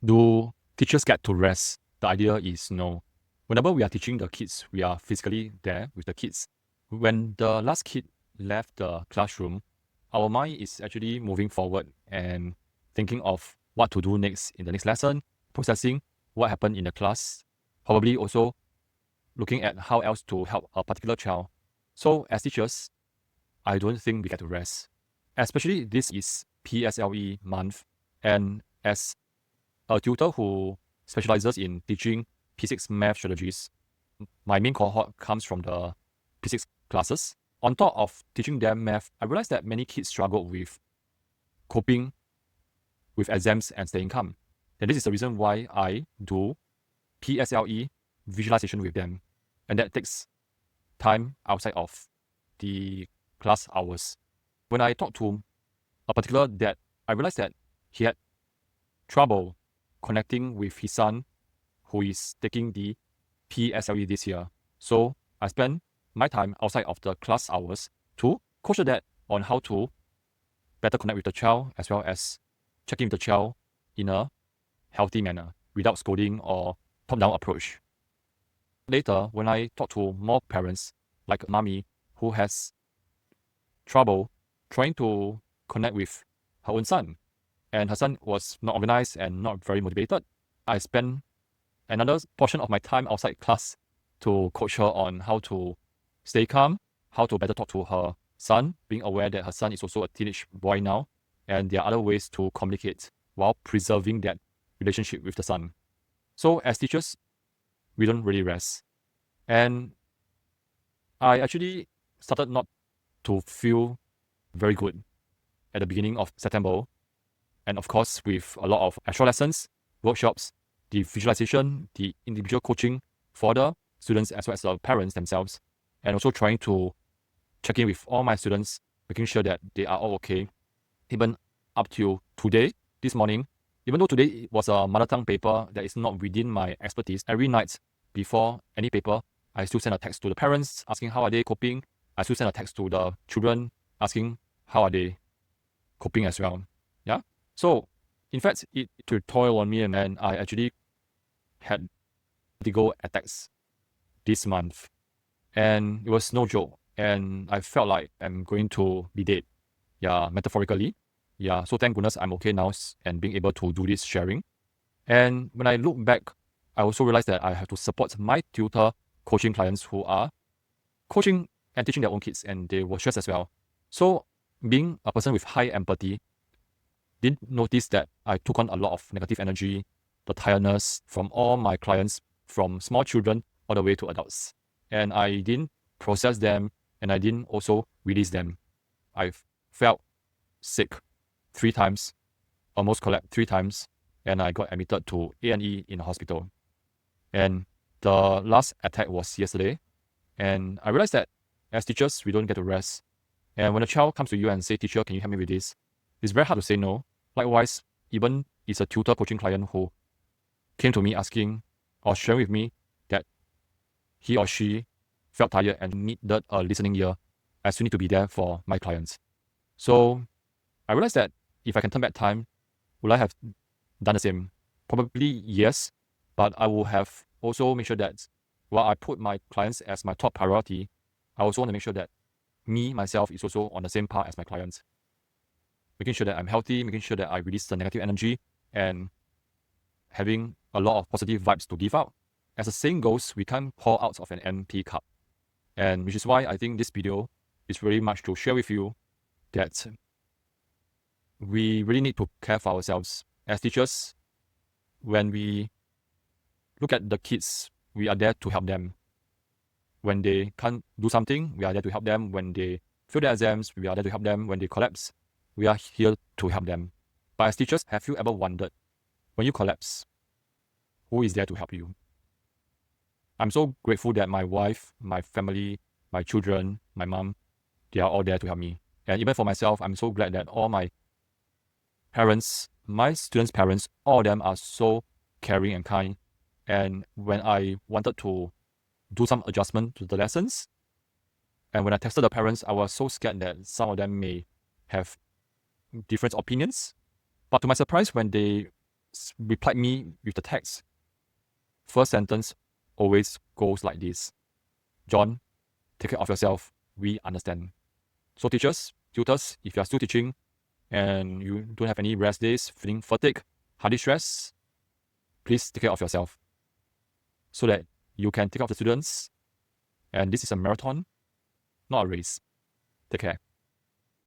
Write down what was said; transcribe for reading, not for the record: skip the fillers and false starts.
Do teachers get to rest? The idea is no. Whenever we are teaching the kids, we are physically there with the kids. When the last kid left the classroom, our mind is actually moving forward and thinking of what to do next in the next lesson, processing what happened in the class, probably also looking at how else to help a particular child. So as teachers, I don't think we get to rest. Especially this is PSLE month, and as a tutor who specializes in teaching P6 math strategies, my main cohort comes from the P6 classes. On top of teaching them math, I realized that many kids struggle with coping with exams and staying calm. And this is the reason why I do PSLE visualization with them. And that takes time outside of the class hours. When I talked to a particular dad, I realized that he had trouble connecting with his son who is taking the PSLE this year. So I spend my time outside of the class hours to coach the dad on how to better connect with the child, as well as checking with the child in a healthy manner without scolding or top-down approach. Later, when I talk to more parents, like mommy, who has trouble trying to connect with her own son, and her son was not organized and not very motivated, I spent another portion of my time outside class to coach her on how to stay calm, how to better talk to her son, being aware that her son is also a teenage boy now, and there are other ways to communicate while preserving that relationship with the son. So as teachers, we don't really rest. And I actually started not to feel very good at the beginning of September. And of course, with a lot of extra lessons, workshops, the visualization, the individual coaching for the students as well as the parents themselves, and also trying to check in with all my students, making sure that they are all okay. Even up to today, this morning, even though today was a mother tongue paper that is not within my expertise, every night before any paper, I still send a text to the parents asking how are they coping. I still send a text to the children asking how are they coping as well. Yeah. So in fact, it took toll on me, and then I actually had vertigo attacks this month, and it was no joke. And I felt like I'm going to be dead. Yeah, metaphorically. Yeah. So thank goodness I'm okay now and being able to do this sharing. And when I look back, I also realized that I have to support my tutor coaching clients who are coaching and teaching their own kids, and they were stressed as well. So being a person with high empathy, did notice that I took on a lot of negative energy, the tiredness from all my clients, from small children all the way to adults. And I didn't process them, and I didn't also release them. I felt sick 3 times, almost collapsed 3 times, and I got admitted to A&E in a hospital. And the last attack was yesterday, and I realized that as teachers, we don't get to rest. And when a child comes to you and say, teacher, can you help me with this? It's very hard to say no. Likewise, even it's a tutor coaching client who came to me asking or sharing with me that he or she felt tired and needed a listening ear. I still need to be there for my clients. So I realized that if I can turn back time, would I have done the same? Probably yes, but I will have also made sure that while I put my clients as my top priority, I also want to make sure that me, myself, is also on the same path as my clients. Making sure that I'm healthy, making sure that I release the negative energy, and having a lot of positive vibes to give out. As the saying goes, we can't pour out of an empty cup. And which is why I think this video is very much to share with you that we really need to care for ourselves. As teachers, when we look at the kids, we are there to help them. When they can't do something, we are there to help them. When they fail their exams, we are there to help them. When they collapse, we are here to help them. But as teachers, have you ever wondered, when you collapse, who is there to help you? I'm so grateful that my wife, my family, my children, my mom, they are all there to help me. And even for myself, I'm so glad that all my parents, my students' parents, all of them are so caring and kind. And when I wanted to do some adjustment to the lessons, and when I tested the parents, I was so scared that some of them may have different opinions. But to my surprise, when they replied me with the text. First sentence always goes like this: John, take care of yourself. We understand. So teachers, tutors, if you are still teaching and you don't have any rest days, feeling fatigue, highly stressed, please take care of yourself so that you can take care of the students. And this is a marathon, not a race. Take care.